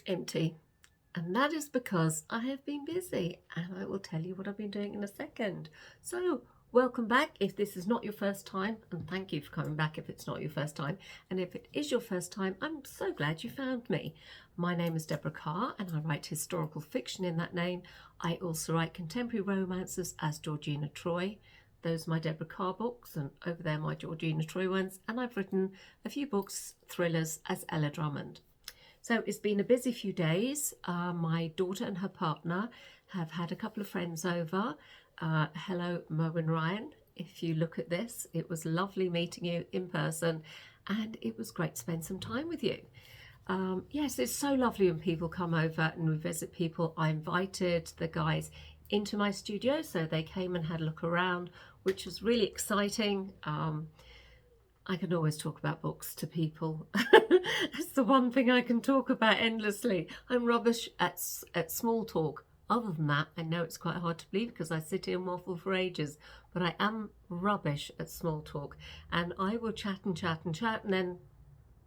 empty. And that is because I have been busy, and I will tell you what I've been doing in a second. So welcome back if this is not your first time, and thank you for coming back if it's not your first time. And if it is your first time, I'm so glad you found me. My name is Deborah Carr, and I write historical fiction in that name. I also write contemporary romances as Georgina Troy. Those are my Deborah Carr books, and over there my Georgina Troy ones. And I've written a few books, thrillers, as Ella Drummond. So it's been a busy few days. My daughter and her partner have had a couple of friends over. Hello, Mo and Ryan. If you look at this, it was lovely meeting you in person, and it was great to spend some time with you. Yes, it's so lovely when people come over and we visit people. I invited the guys into my studio, so they came and had a look around, which was really exciting. I can always talk about books to people. It's the one thing I can talk about endlessly. I'm rubbish at small talk. Other than that, I know it's quite hard to believe because I sit here and waffle for ages, but I am rubbish at small talk. And I will chat and chat and chat, and then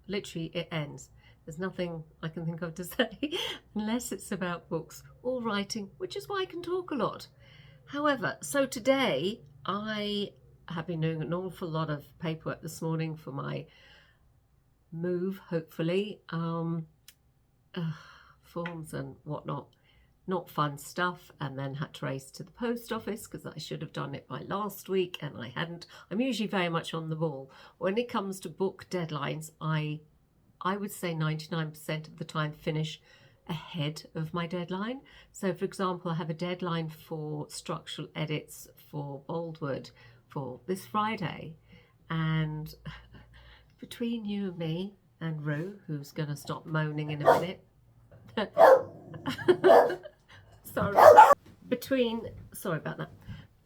literally it ends. There's nothing I can think of to say unless it's about books or writing, which is why I can talk a lot. However, so today I have been doing an awful lot of paperwork this morning for my move, hopefully. Forms and whatnot, not fun stuff, and then had to race to the post office because I should have done it by last week and I hadn't. I'm usually very much on the ball. When it comes to book deadlines, I would say 99% of the time finish ahead of my deadline. So for example, I have a deadline for structural edits for Boldwood for this Friday, and between you and me and Rue, who's going to stop moaning in a minute, sorry about that,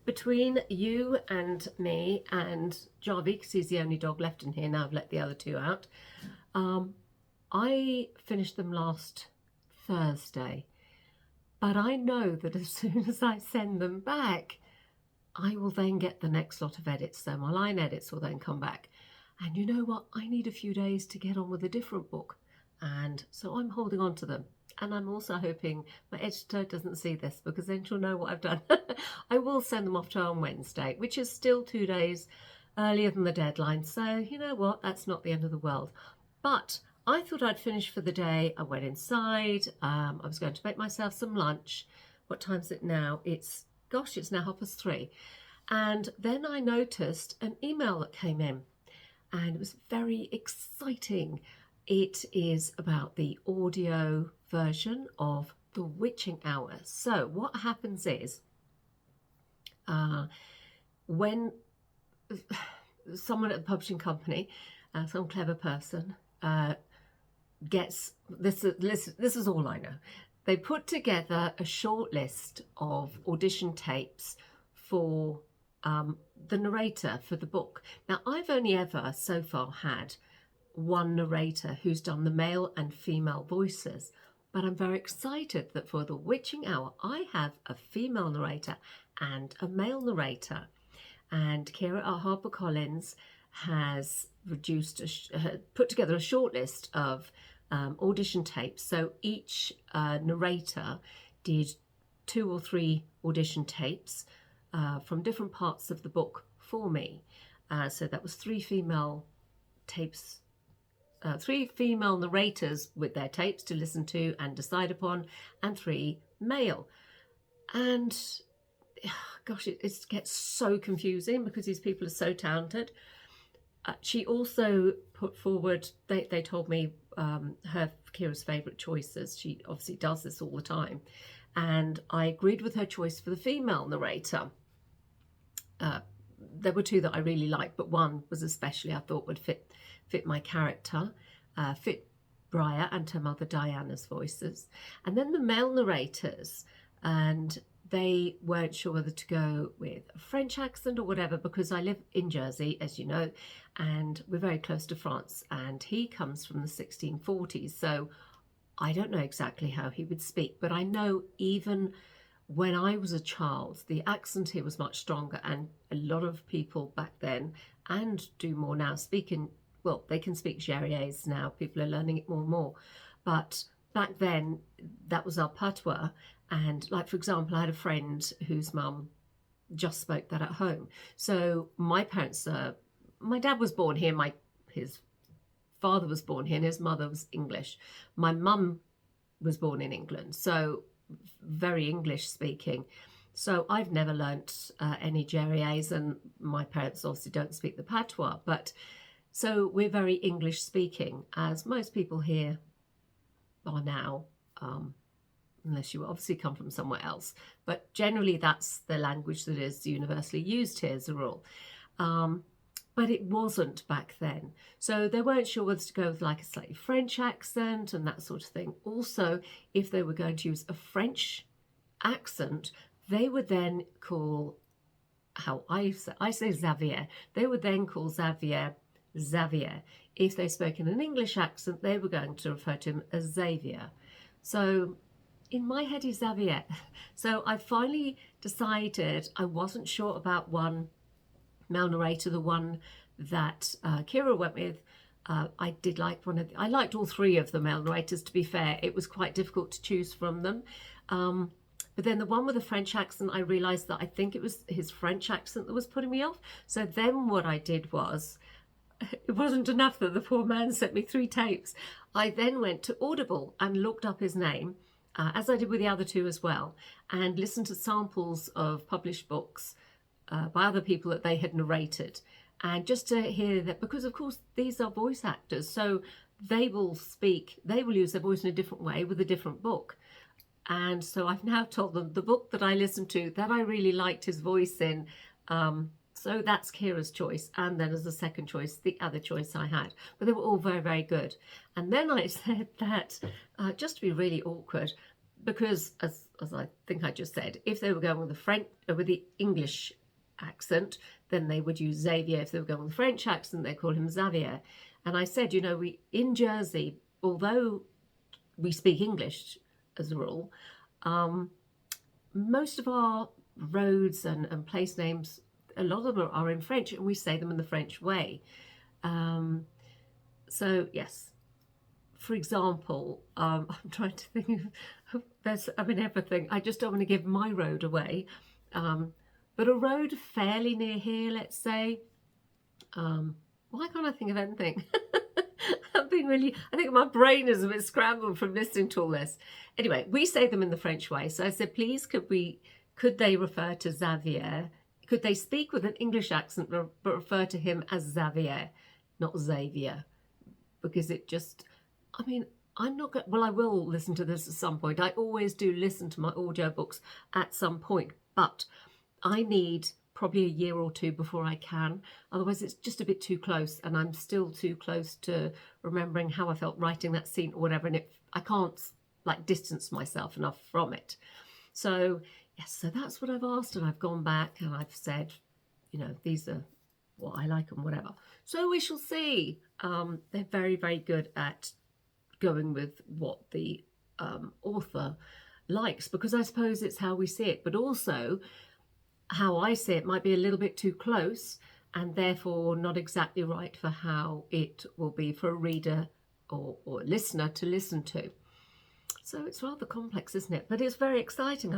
between you and me and Jarvie, because he's the only dog left in here now, I've let the other two out, I finished them last Thursday, but I know that as soon as I send them back, I will then get the next lot of edits. So my line edits will then come back. And you know what? I need a few days to get on with a different book. And so I'm holding on to them. And I'm also hoping my editor doesn't see this, because then she'll know what I've done. I will send them off to her on Wednesday, which is still 2 days earlier than the deadline. So you know what? That's not the end of the world. But I thought I'd finish for the day. I went inside. I was going to make myself some lunch. What time is it now? It's now 3:30. And then I noticed an email that came in, and it was very exciting. It is about the audio version of The Witching Hour. So what happens is, when someone at the publishing company, some clever person, gets this is all I know. They put together a short list of audition tapes for the narrator for the book. Now, I've only ever so far had one narrator who's done the male and female voices, but I'm very excited that for The Witching Hour, I have a female narrator and a male narrator. And Kira at HarperCollins has put together a short list of audition tapes. So each narrator did 2 or 3 audition tapes from different parts of the book for me. So that was 3 female tapes, 3 female narrators with their tapes to listen to and decide upon, and 3 male. And gosh, it gets so confusing because these people are so talented. She also put forward, they told me Kira's favourite choices. She obviously does this all the time. And I agreed with her choice for the female narrator. There were 2 that I really liked, but one was especially I thought would fit my character, fit Briar and her mother Diana's voices. And then the male narrators, and they weren't sure whether to go with a French accent or whatever, because I live in Jersey, as you know, and we're very close to France, and he comes from the 1640s. So I don't know exactly how he would speak, but I know even when I was a child, the accent here was much stronger, and a lot of people back then, and do more now, they can speak Guerriers now. People are learning it more and more. But back then that was our patois. And like, for example, I had a friend whose mum just spoke that at home. So my parents, my dad was born here, his father was born here, and his mother was English. My mum was born in England, so very English speaking. So I've never learnt any Jerry's, and my parents obviously don't speak the patois. But so we're very English speaking, as most people here are now, unless you obviously come from somewhere else. But generally that's the language that is universally used here as a rule. But it wasn't back then. So they weren't sure whether to go with like a slightly French accent and that sort of thing. Also, if they were going to use a French accent, they would then call, how I say Xavier, they would then call Xavier Xavier. If they spoke in an English accent, they were going to refer to him as Xavier. So in my head, he's Xavier. So I finally decided I wasn't sure about one male narrator, the one that Kira went with. I did like I liked all three of the male narrators, to be fair. It was quite difficult to choose from them. But then the one with the French accent, I realised that I think it was his French accent that was putting me off. So then what I did was, it wasn't enough that the poor man sent me 3 tapes. I then went to Audible and looked up his name, as I did with the other 2 as well, and listened to samples of published books by other people that they had narrated. And just to hear that, because of course these are voice actors, so they will use their voice in a different way with a different book. And so I've now told them the book that I listened to that I really liked his voice in, so that's Kira's choice. And then as a second choice, the other choice I had. But they were all very, very good. And then I said that, just to be really awkward, because as I think I just said, if they were going with the English accent, then they would use Xavier. If they were going with the French accent, they call him Xavier. And I said, we in Jersey, although we speak English as a rule, most of our roads and place names, a lot of them are in French, and we say them in the French way. So yes, for example, I'm trying to think of, everything. I just don't want to give my road away. But a road fairly near here, let's say. Why can't I think of anything? I think my brain is a bit scrambled from listening to all this. Anyway, we say them in the French way. So I said, please, could they refer to Xavier? Could they speak with an English accent but refer to him as Xavier, not Xavier? Because it just, I'm not going, well, I will listen to this at some point. I always do listen to my audiobooks at some point, but I need probably a year or 2 before I can. Otherwise, it's just a bit too close, and I'm still too close to remembering how I felt writing that scene or whatever, and I can't distance myself enough from it. So yes, so that's what I've asked, and I've gone back and I've said, these are what I like and whatever. So we shall see. They're very, very good at going with what the author likes, because I suppose it's how we see it, but also how I see it might be a little bit too close and therefore not exactly right for how it will be for a reader or listener to listen to. So it's rather complex, isn't it? But it's very exciting.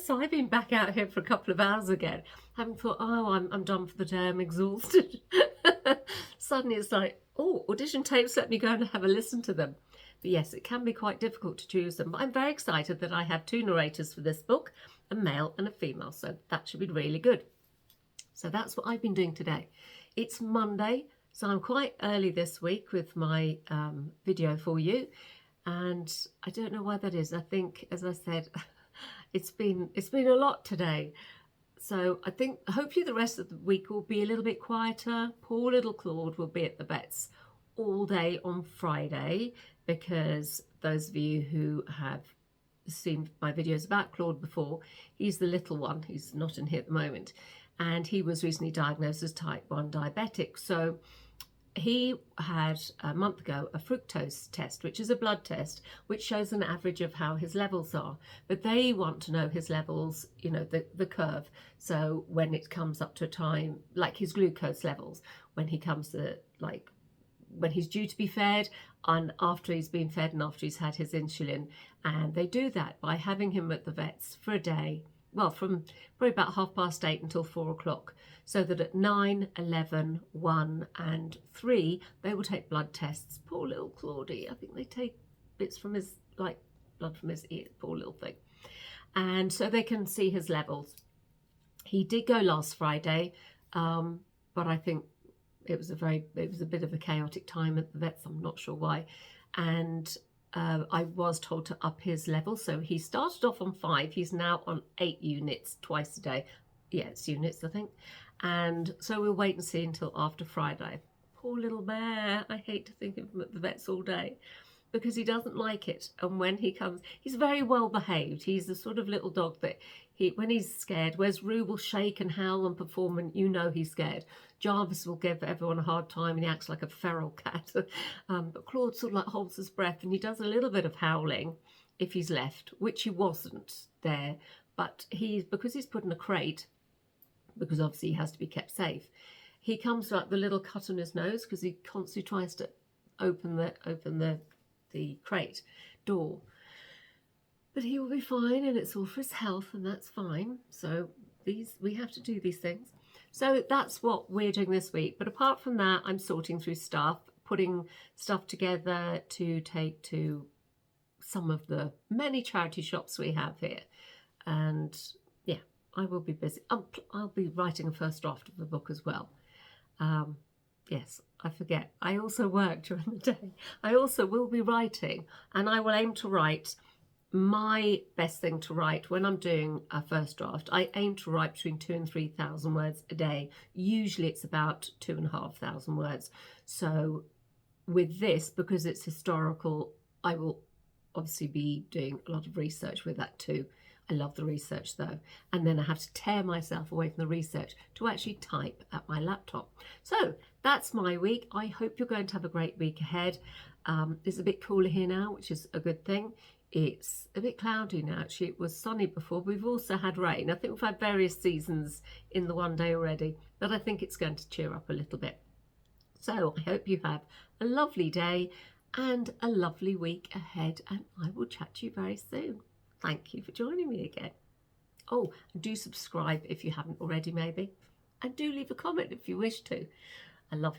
So I've been back out here for a couple of hours again, having thought, I'm done for the day, I'm exhausted. Suddenly it's like, audition tapes, let me go and have a listen to them. But yes, it can be quite difficult to choose them. But I'm very excited that I have 2 narrators for this book, a male and a female. So that should be really good. So that's what I've been doing today. It's Monday, so I'm quite early this week with my video for you. And I don't know why that is. I think, as I said, it's been a lot today. So I think hopefully the rest of the week will be a little bit quieter. Poor little Claude will be at the vets all day on Friday, because those of you who have seen my videos about Claude before, he's the little one. He's not in here at the moment. And he was recently diagnosed as type 1 diabetic. So he had a month ago a fructose test, which is a blood test, which shows an average of how his levels are. But they want to know his levels, the curve. So when it comes up to a time, like his glucose levels, when he comes to, when he's due to be fed, and after he's been fed and after he's had his insulin. And they do that by having him at the vet's for a day, well, from probably about 8:30 until 4 o'clock, so that at 9, 11, 1 and 3 they will take blood tests. Poor little Claudie, I think they take bits from his, like blood from his ear, poor little thing, and so they can see his levels. He did go last Friday, but I think it was a bit of a chaotic time at the vets. I'm not sure why. And I was told to up his level. So he started off on 5. He's now on 8 units twice a day. Yeah, it's units, I think. And so we'll wait and see until after Friday. Poor little bear. I hate to think of him at the vets all day because he doesn't like it. And when he comes, he's very well behaved. He's the sort of little dog that when he's scared, whereas Rue will shake and howl and perform and you know he's scared. Jarvis will give everyone a hard time and he acts like a feral cat. But Claude sort of like holds his breath and he does a little bit of howling if he's left, which he wasn't there. But because he's put in a crate, because obviously he has to be kept safe, he comes like the little cut on his nose because he constantly tries to open the crate door. But he will be fine and it's all for his health and that's fine. So we have to do these things. So that's what we're doing this week. But apart from that, I'm sorting through stuff, putting stuff together to take to some of the many charity shops we have here. And yeah, I will be busy. I'll be writing a first draft of the book as well. Yes, I forget. I also work during the day. I also will be writing, and I will aim to write my best thing to write when I'm doing a first draft. I aim to write between 2,000 and 3,000 words a day. Usually it's about 2,500 words. So with this, because it's historical, I will obviously be doing a lot of research with that too. I love the research though. And then I have to tear myself away from the research to actually type at my laptop. So that's my week. I hope you're going to have a great week ahead. It's a bit cooler here now, which is a good thing. It's a bit cloudy now, actually. It was sunny before. We've also had rain. I think we've had various seasons in the one day already, but I think it's going to cheer up a little bit. So I hope you have a lovely day and a lovely week ahead, and I will chat to you very soon. Thank you for joining me again. Oh, and do subscribe if you haven't already, maybe. And do leave a comment if you wish to. I love